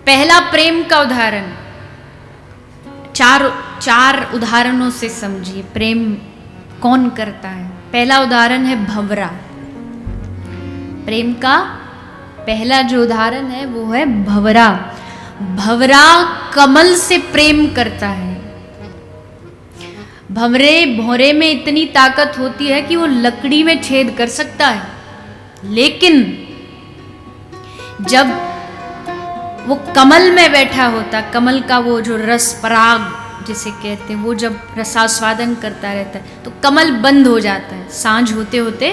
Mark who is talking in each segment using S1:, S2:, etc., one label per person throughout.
S1: पहला प्रेम का उदाहरण, चार उदाहरणों से समझिए प्रेम कौन करता है। पहला उदाहरण है भंवरा। प्रेम का पहला जो उदाहरण है वो है भंवरा। भंवरा कमल से प्रेम करता है। भंवरे में इतनी ताकत होती है कि वो लकड़ी में छेद कर सकता है, लेकिन जब वो कमल में बैठा होता, कमल का वो जो रस पराग जिसे कहते हैं, वो जब रसास्वादन करता रहता है तो कमल बंद हो जाता है। सांझ होते होते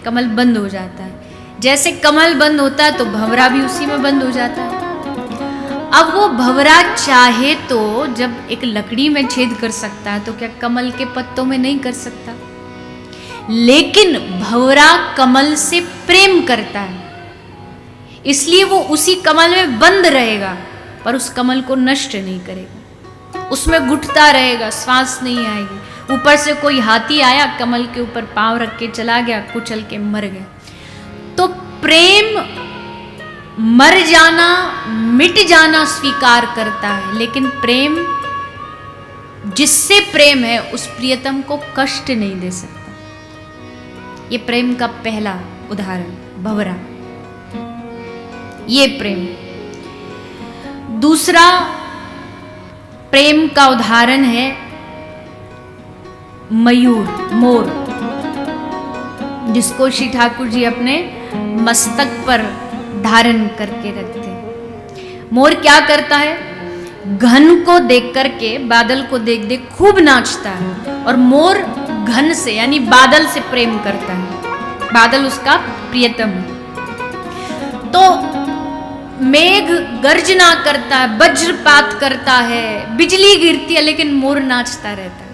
S1: कमल बंद हो जाता है। जैसे कमल बंद होता है तो भंवरा भी उसी में बंद हो जाता है। अब वो भंवरा चाहे तो जब एक लकड़ी में छेद कर सकता है तो क्या कमल के पत्तों में नहीं कर सकता? लेकिन भंवरा कमल से प्रेम करता है, इसलिए वो उसी कमल में बंद रहेगा, पर उस कमल को नष्ट नहीं करेगा। उसमें घुटता रहेगा, श्वास नहीं आएगी। ऊपर से कोई हाथी आया, कमल के ऊपर पांव रख के चला गया, कुचल के मर गया। तो प्रेम मर जाना, मिट जाना स्वीकार करता है, लेकिन प्रेम, जिससे प्रेम है उस प्रियतम को कष्ट नहीं दे सकता। ये प्रेम का पहला उदाहरण भंवरा, ये प्रेम। दूसरा प्रेम का उदाहरण है मयूर, मोर, जिसको श्री ठाकुर जी अपने मस्तक पर धारण करके रखते हैं। मोर क्या करता है? घन को देख करके, बादल को देख देख खूब नाचता है, और मोर घन से यानी बादल से प्रेम करता है। बादल उसका प्रियतम है। तो मेघ गर्जना करता है, वज्रपात करता है, बिजली गिरती है, लेकिन मोर नाचता रहता है।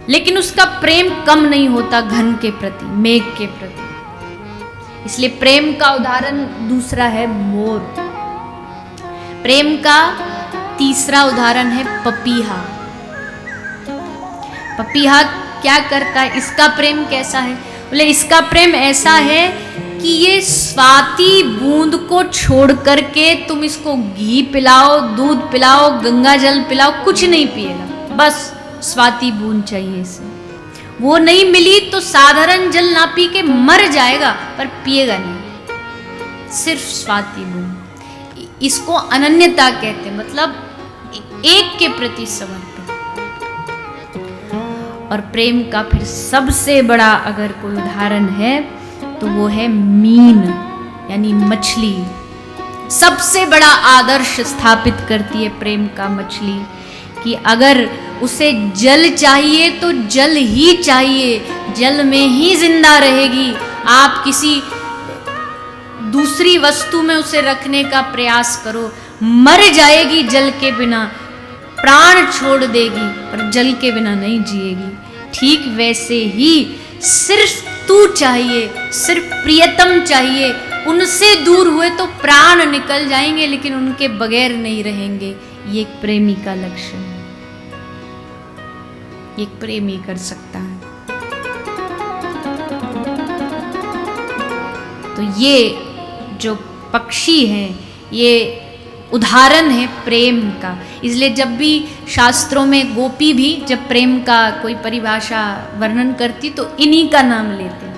S1: लेकिन उसका प्रेम कम नहीं होता घन के प्रति, मेघ के प्रति। इसलिए प्रेम का उदाहरण दूसरा है मोर। प्रेम का तीसरा उदाहरण है पपीहा। पपीहा क्या करता है? इसका प्रेम कैसा है? बोले इसका प्रेम ऐसा है कि ये स्वाति बूंद को छोड़ करके तुम इसको घी पिलाओ, दूध पिलाओ, गंगा जल पिलाओ, कुछ नहीं पिएगा, बस स्वाति बूंद चाहिए इसे। वो नहीं मिली तो साधारण जल ना पी के मर जाएगा, पर पिएगा नहीं, सिर्फ स्वाति बूंद। इसको अनन्यता कहते हैं, मतलब एक के प्रति समर्पित। और प्रेम का फिर सबसे बड़ा अगर कोई उदाहरण है तो वो है मीन, यानी मछली। सबसे बड़ा आदर्श स्थापित करती है प्रेम का मछली, कि अगर उसे जल चाहिए तो जल ही चाहिए, जल में ही जिंदा रहेगी। आप किसी दूसरी वस्तु में उसे रखने का प्रयास करो, मर जाएगी जल के बिना, प्राण छोड़ देगी, पर जल के बिना नहीं जिएगी। ठीक वैसे ही सिर्फ तू चाहिए, सिर्फ प्रियतम चाहिए। उनसे दूर हुए तो प्राण निकल जाएंगे, लेकिन उनके बगैर नहीं रहेंगे। ये एक प्रेमी का लक्षण है, एक प्रेमी कर सकता है। तो ये जो पक्षी है, ये उदाहरण है प्रेम का। इसलिए जब भी शास्त्रों में गोपी भी जब प्रेम का कोई परिभाषा वर्णन करती तो इन्हीं का नाम लेते।